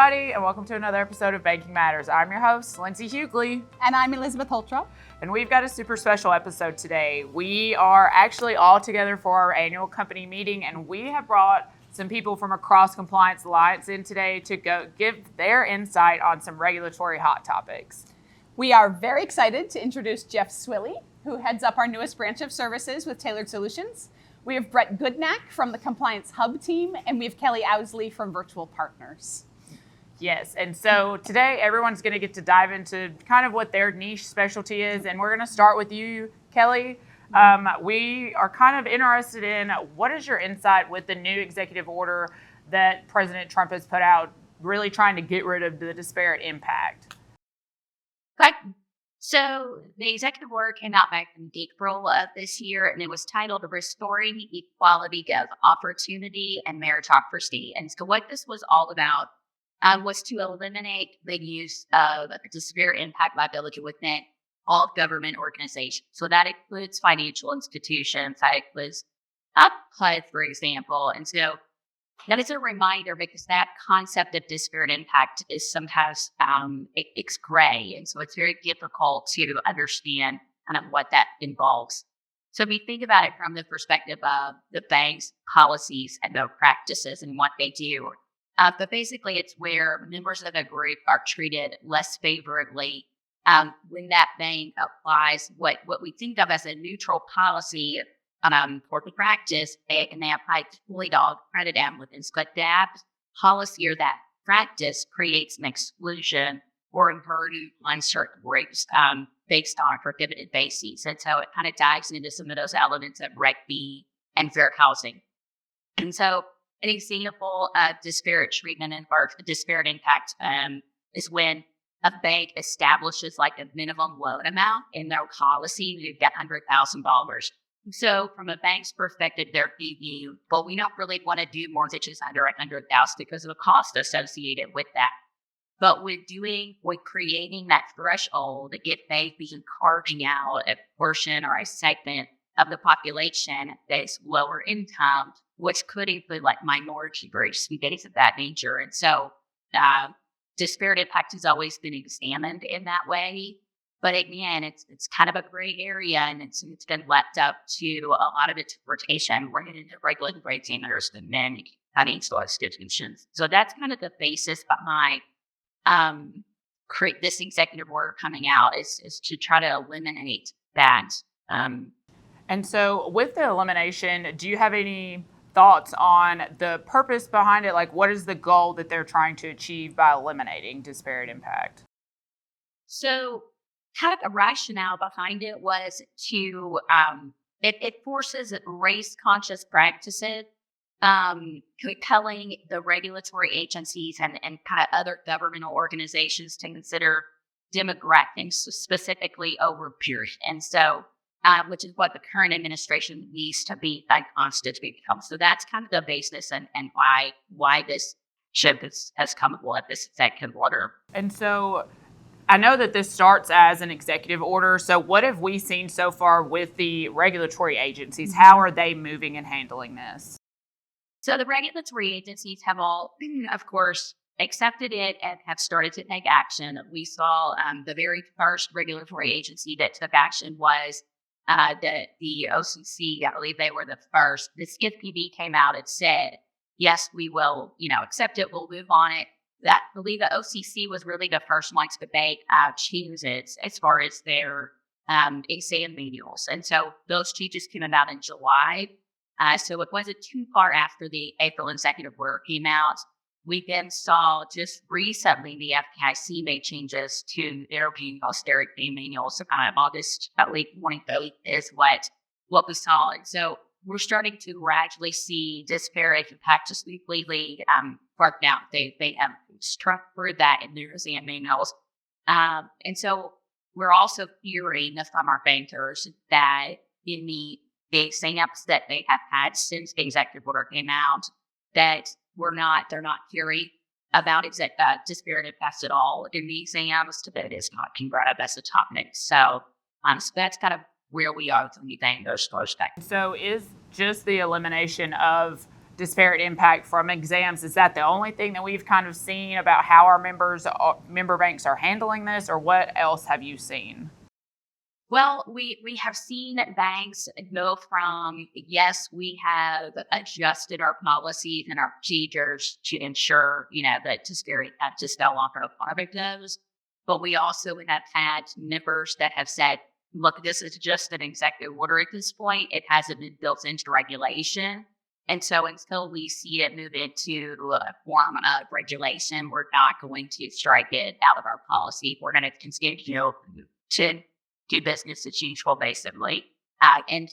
everybody, and welcome to another episode of Banking Matters. I'm your host, Linsey Hugueley. And I'm Elizabeth Holtrop. And we've got a super special episode today. We are actually all together for our annual company meeting, and we have brought some people from across Compliance Alliance in today to go give their insight on some regulatory hot topics. We are very excited to introduce Jeff Swilley, who heads up our newest branch of services with Tailored Solutions. We have Brett Goodnack from the Compliance Hub team, and we have Kelly Owsley from Virtual Partners. Yes, and so today everyone's going to get to dive into kind of what their niche specialty is, and we're going to start with you, Kelly. We are kind of interested in what is your insight with the new executive order that President Trump has put out, really trying to get rid of the disparate impact? Okay. So the executive order came out back in April of this year, and it was titled Restoring Equality of Opportunity and Meritocracy. And so what this was all about was to eliminate the use of disparate impact liability within all government organizations. So that includes financial institutions, that includes HUD, for example. And so that is a reminder, because that concept of disparate impact is sometimes it's gray, and so it's very difficult to understand kind of what that involves. So if you think about it from the perspective of the bank's policies and their practices and what they do, but basically it's where members of the group are treated less favorably when that bank applies what we think of as a neutral policy for the practice, and they apply fully to all credit applicants. But that policy or that practice creates an exclusion or a burden on certain groups based on prohibited bases. And so it kind of dives into some of those elements of Reg B and fair housing. And so an example of disparate treatment or disparate impact is when a bank establishes like a minimum loan amount in their policy. You get $100,000. So from a bank's perspective, they're thinking, well, we don't really want to do mortgages under $100,000 because of the cost associated with that. But with creating that threshold, it may be carving out a portion or a segment of the population that's lower income, which could include like minority groups and things of that nature. And so disparate impact has always been examined in that way. But again, it's kind of a gray area, and it's been left up to a lot of interpretation. We're getting into regulatory standards and then financial institutions. So that's kind of the basis behind this executive order coming out is to try to eliminate that. And so with the elimination, do you have any thoughts on the purpose behind it? Like, what is the goal that they're trying to achieve by eliminating disparate impact? So kind of the rationale behind it was to, it forces race-conscious practices, compelling the regulatory agencies and kind of other governmental organizations to consider demographics specifically over pure. And so, which is what the current administration needs to be constituted. So that's kind of the basis and why this ship has come up, this executive order. And so I know that this starts as an executive order. So what have we seen so far with the regulatory agencies? How are they moving and handling this? So the regulatory agencies have all, of course, accepted it and have started to take action. We saw the very first regulatory agency that took action was the OCC. I believe they were the first. The SCIFPB came out and said, yes, we will, accept it. We'll move on it. I believe the OCC was really the first one to make changes as far as their exam manuals. And so those changes came out in July. So it wasn't too far after the April executive order came out. We then saw just recently the FDIC made changes to their austerity exam manuals. So kind of August, at least 23rd is what we saw. And so we're starting to gradually see disparate impact just completely worked out. They have structured that in their exam manuals. And so we're also hearing from our bankers that in the exams that they have had since the executive order came out, that they're not hearing about disparate impacts at all in the exams. That is not congruent as a topic. So that's kind of where we are with anything those back. So is just the elimination of disparate impact from exams. Is that the only thing that we've kind of seen about how our member banks are handling this, or what else have you seen? Well, we have seen banks go from, yes, we have adjusted our policies and our procedures to ensure, that disparate just no longer apply to those. But we also have had members that have said, look, this is just an executive order at this point. It hasn't been built into regulation. And so until we see it move into a form of regulation, we're not going to strike it out of our policy. We're going to continue to do business as usual, basically. And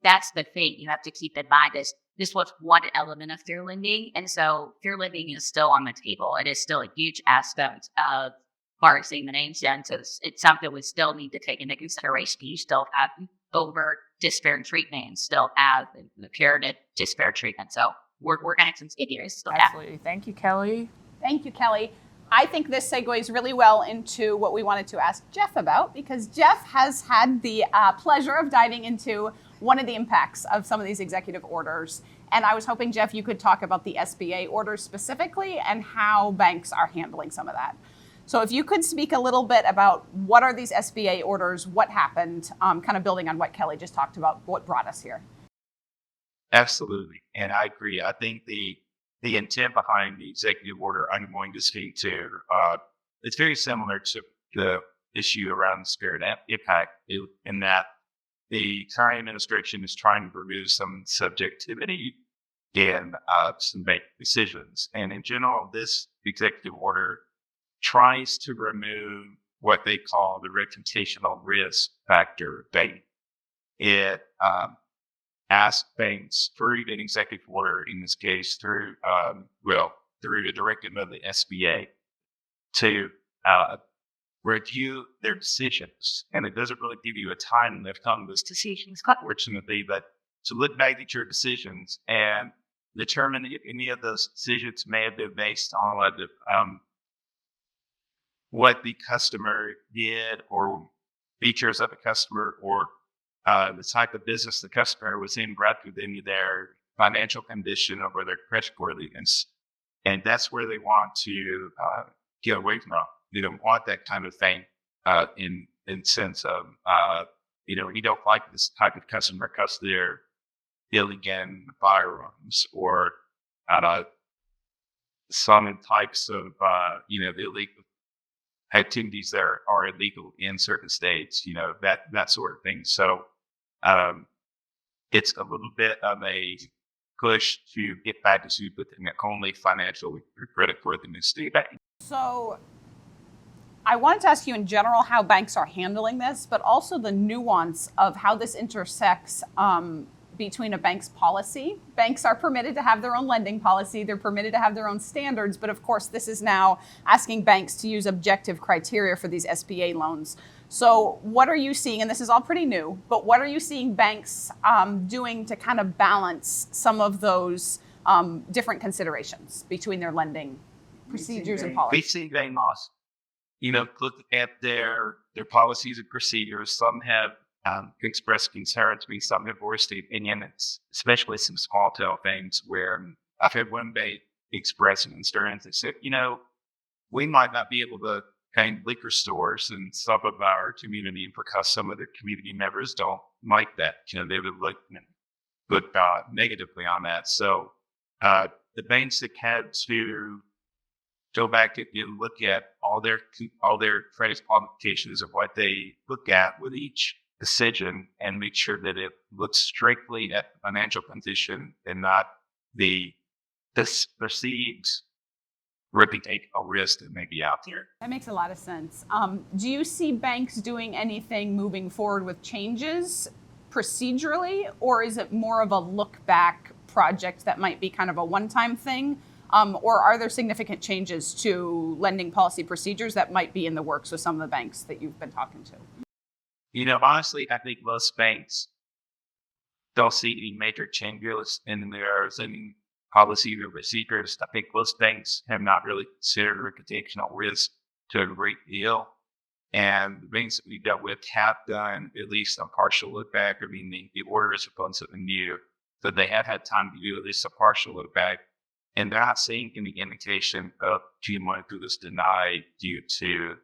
that's the thing you have to keep in mind is this was one element of fair lending. And so fair lending is still on the table. It is still a huge aspect of bar examinations. It's something we still need to take into consideration. You still have over disparate treatment and still have comparative disparate treatment. So we're going to continue to still have. Absolutely. Thank you, Kelly. Thank you, Kelly. I think this segues really well into what we wanted to ask Jeff about, because Jeff has had the pleasure of diving into one of the impacts of some of these executive orders. And I was hoping, Jeff, you could talk about the SBA orders specifically and how banks are handling some of that. So if you could speak a little bit about what are these SBA orders, what happened, kind of building on what Kelly just talked about, what brought us here. Absolutely. And I agree. I think the intent behind the executive order I'm going to speak to, it's very similar to the issue around disparate impact in that the current administration is trying to remove some subjectivity in some bank decisions. And in general, this executive order tries to remove what they call the reputational risk factor of bank. It ask banks through an executive order, in this case through a directive of the SBA, to review their decisions. And it doesn't really give you a time limit on those decisions, unfortunately, but to look back at your decisions and determine if any of those decisions may have been based on what the customer did, or features of the customer, or the type of business the customer was in, rather than their financial condition or their creditworthiness. And that's where they want to get away from. They don't want that kind of thing in sense of, you don't like this type of customer because they're dealing in firearms or some types of, illegal activities that are illegal in certain states, that sort of thing. So it's a little bit of a push to get back to within only financial creditworthiness state bank. So I wanted to ask you in general how banks are handling this, but also the nuance of how this intersects between a bank's policy. Banks are permitted to have their own lending policy. They're permitted to have their own standards. But of course, this is now asking banks to use objective criteria for these SBA loans. So what are you seeing? And this is all pretty new, but what are you seeing banks doing to kind of balance some of those different considerations between their lending procedures and policies? We see bank laws. Look at their policies and procedures. Some have expressed concerns. Some have voiced the opinion, especially some small tail things where I've had one bank express an concern. They said, we might not be able to paint liquor stores in some of our community because some of the community members don't like that. They would look negatively on that. So the banks that had to go back and look at all their credit qualifications of what they look at with each decision and make sure that it looks strictly at the financial condition and not the perceived reputational risk that may be out there. That makes a lot of sense. Do you see banks doing anything moving forward with changes procedurally, or is it more of a look back project that might be kind of a one-time thing? Or are there significant changes to lending policy procedures that might be in the works with some of the banks that you've been talking to? Honestly, I think most banks don't see any major changes in their lending policy or procedures. I think most banks have not really considered reputational risk to a great deal. And the banks that we dealt with have done at least a partial look back. The order is upon something new. So they have had time to do at least a partial look back, and they're not seeing any indication of GMO was denied due to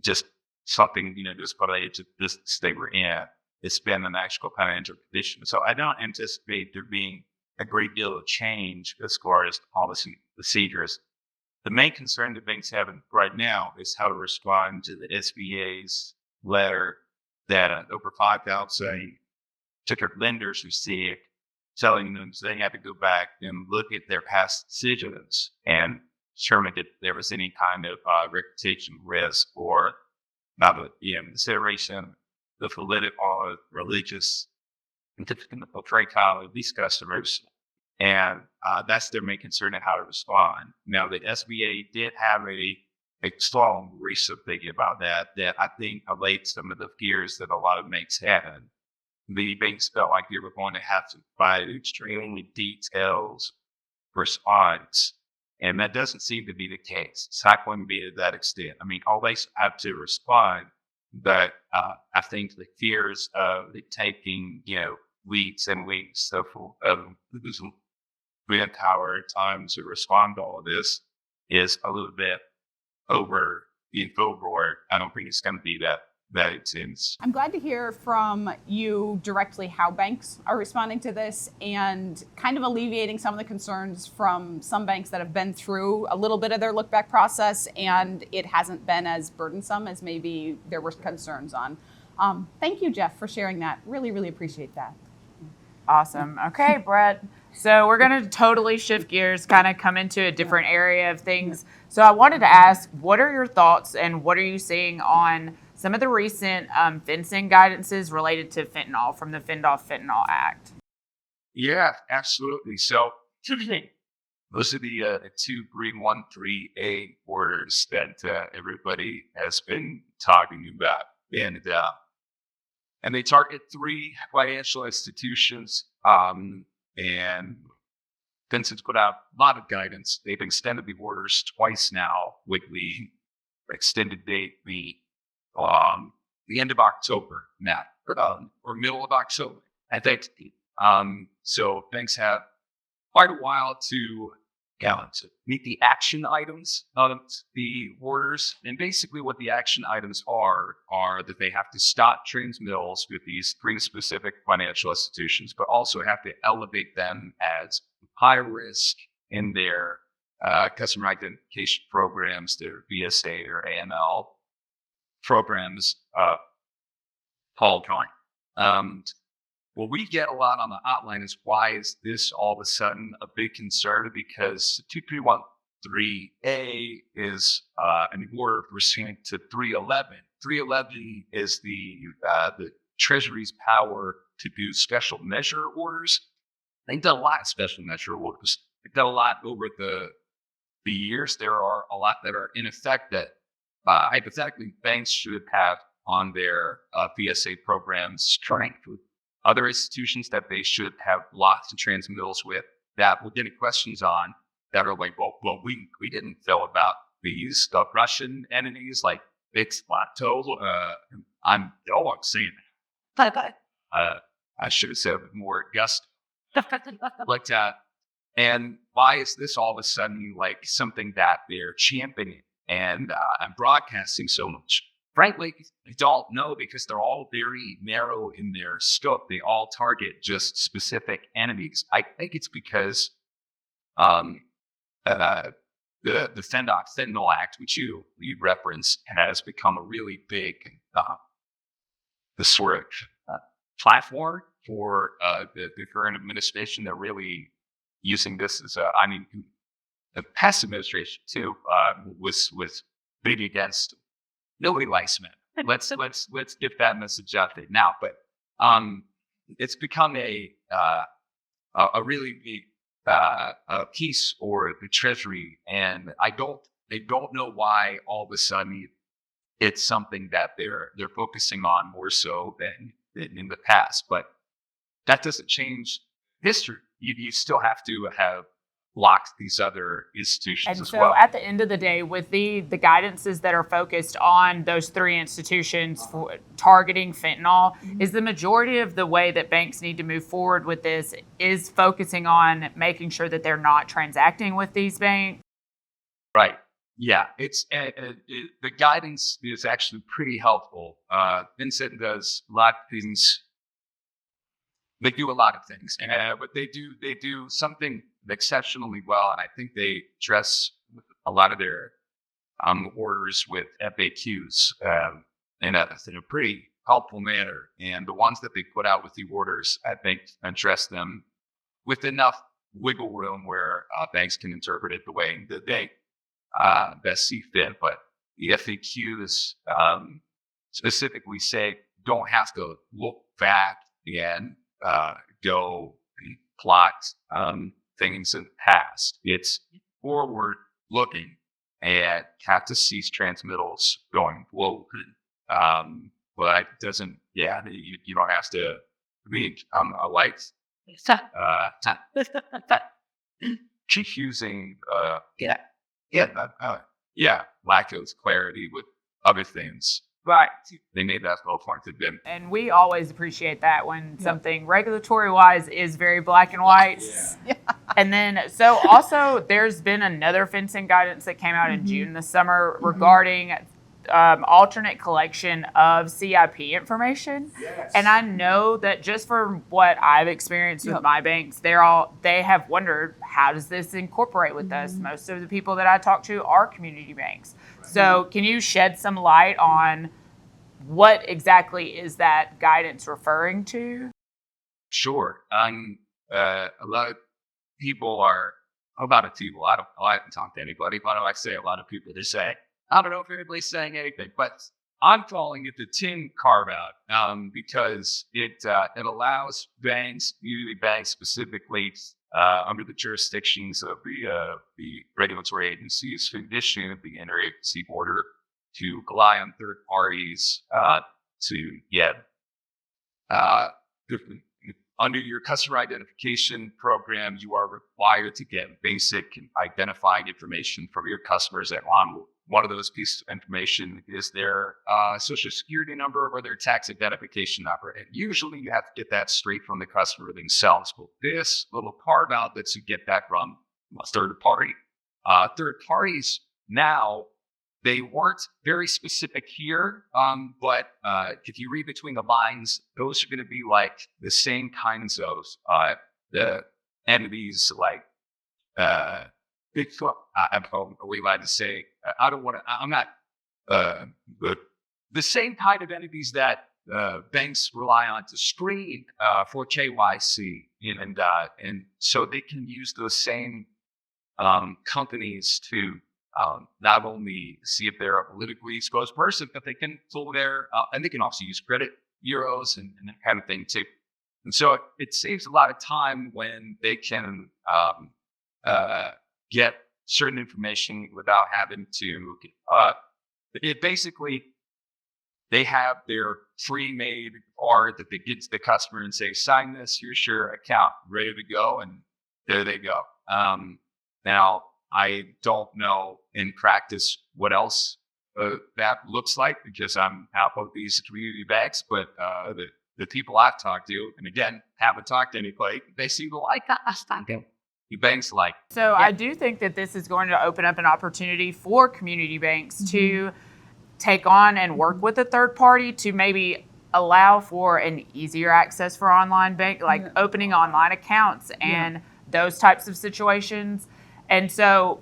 just something, just related to this they were in. It's been an actual financial condition. So I don't anticipate there being a great deal of change as far as policy procedures. The main concern that banks have right now is how to respond to the SBA's letter that over 5,000 particular lenders received, telling them they had to go back and look at their past decisions and determine if there was any kind of reputation risk or consideration the political, religious, and profile of these customers. And that's their main concern and how to respond. Now, the SBA did have a strong recent thinking about that I think allayed some of the fears that a lot of banks had. The banks felt like they were going to have to provide extremely detailed response. And that doesn't seem to be the case. It's not going to be to that extent. I mean, all banks have to respond, but I think the fears of it taking, weeks and weeks of manpower at times to respond to all this is a little bit over the overboard. I don't think it's going to be that intense. I'm glad to hear from you directly how banks are responding to this and kind of alleviating some of the concerns from some banks that have been through a little bit of their look back process and it hasn't been as burdensome as maybe there were concerns on. Thank you, Jeff, for sharing that. Really, really appreciate that. Awesome. Okay, Brett. So we're going to totally shift gears, kind of come into a different area of things. So I wanted to ask, what are your thoughts and what are you seeing on some of the recent fencing guidances related to fentanyl from the Fentanyl Act? Yeah, absolutely. So those are the 2313A orders that everybody has been talking about. And they target 3 financial institutions. And Vincent's put out a lot of guidance. They've extended the orders twice now, with the extended date the end of October, Matt, or middle of October, I think. So banks have quite a while to meet the action items of the orders. And basically what the action items are that they have to stop transmittals with these 3 specific financial institutions, but also have to elevate them as high risk in their customer identification programs, their VSA or AML programs, Holtrop. What we get a lot on the hotline is, why is this all of a sudden a big concern? Because 2313A is an order pursuant to 311. 311 is the Treasury's power to do special measure orders. They've done a lot of special measure orders. They've done a lot over the years. There are a lot that are in effect that hypothetically banks should have on their VSA programs strength with other institutions that they should have lots of transmittals with, that we're getting questions on that are like, well, we didn't know about these Russian entities like Bix Plateau. I'm saying that. I should have said it with more gusto. Like and why is this all of a sudden like something that they're championing and broadcasting so much? Frankly, I don't know, because they're all very narrow in their scope. They all target just specific entities. I think it's because the Fentanyl Act, which you referenced, has become a really big the sort of platform for the current administration. They're really using this as the past administration too was big against. Nobody likes men. Let's get that message out there now. But it's become a really big piece for the Treasury, and I don't know why all of a sudden it's something that they're focusing on more so than in the past. But that doesn't change history. You still have to have block these other institutions And as so well. at the end of the day, with the guidances that are focused on those three institutions for targeting fentanyl, is the majority of the way that banks need to move forward with this is focusing on making sure that they're not transacting with these banks? Right. Yeah, it's the guidance is actually pretty helpful. Vincent does a lot of things. They do a lot of things, but they do something exceptionally well, and I think they address a lot of their orders with FAQs in a pretty helpful manner. And the ones that they put out with the orders, I think, address them with enough wiggle room where banks can interpret it the way that they best see fit. But the FAQs specifically say don't have to look back and go and plot things in the past. It's forward looking and have to cease transmittals going forward. But it doesn't, you don't have to read a light. She's using, lack of clarity with other things. But they made that whole point to them. And we always appreciate that when something regulatory wise is very black and white. Yeah. And then, so also there's been another fencing guidance that came out in June this summer regarding alternate collection of CIP information. Yes. And I know that just from what I've experienced with my banks, they have wondered, how does this incorporate with us? Most of the people that I talk to are community banks. So can you shed some light on what exactly is that guidance referring to? Sure. A lot of people are, I haven't talked to anybody, but I say a lot of people, they say, I don't know if anybody's saying anything, but I'm calling it the tin carve out because it allows banks, community banks specifically, under the jurisdictions of the regulatory agencies who issue the interagency order, to rely on third parties to get under your customer identification program. You are required to get basic identifying information from your customers at one of those pieces of information is their social security number or their tax identification number. And usually you have to get that straight from the customer themselves. But this little carve out lets you get that from a third party. Third parties now, they weren't very specific here, but if you read between the lines, those are going to be like the same kinds of the entities like Bigfoot. Are we allowed to say? I don't want to. I'm not. The same kind of entities that banks rely on to screen for KYC, and so they can use those same companies to not only see if they're a politically exposed person, but they can pull and they can also use credit bureaus and that kind of thing too. And so it saves a lot of time when they can get certain information without having to. They have their pre-made card that they get to the customer and say, "Sign this. Here's your account, ready to go," and there they go. Now, I don't know in practice what else that looks like because I'm out of these community banks, but the people I've talked to, and again, haven't talked to anybody, they seem to like that. The banks like. So I do think that this is going to open up an opportunity for community banks to take on and work with a third party to maybe allow for an easier access for online bank, like opening online accounts and those types of situations. And so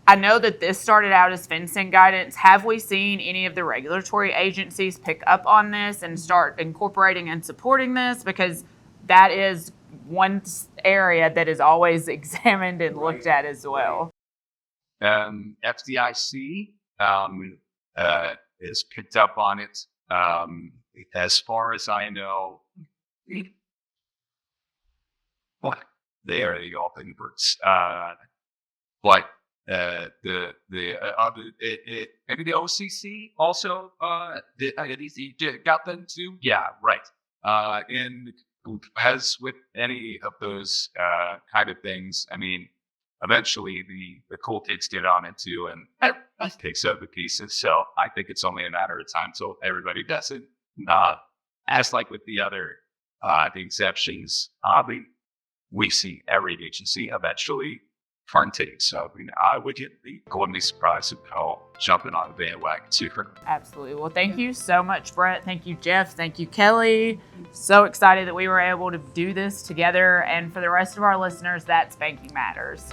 I know that this started out as fencing guidance. Have we seen any of the regulatory agencies pick up on this and start incorporating and supporting this? Because that is one area that is always examined and looked at as well. FDIC is picked up on it. As far as I know, they are the open birds. But maybe the OCC also got them too. Yeah, right. And as with any of those kind of things, I mean, eventually the cool kids get on it too, and everybody picks up the pieces. So I think it's only a matter of time till everybody does it. As like with the other the exceptions, we see every agency eventually partake. So I would be going to be surprised if all jumping on the bandwagon too. Absolutely. Well, thank you so much, Brett. Thank you, Jeff. Thank you, Kelly. So excited that we were able to do this together. And for the rest of our listeners, that's Banking Matters.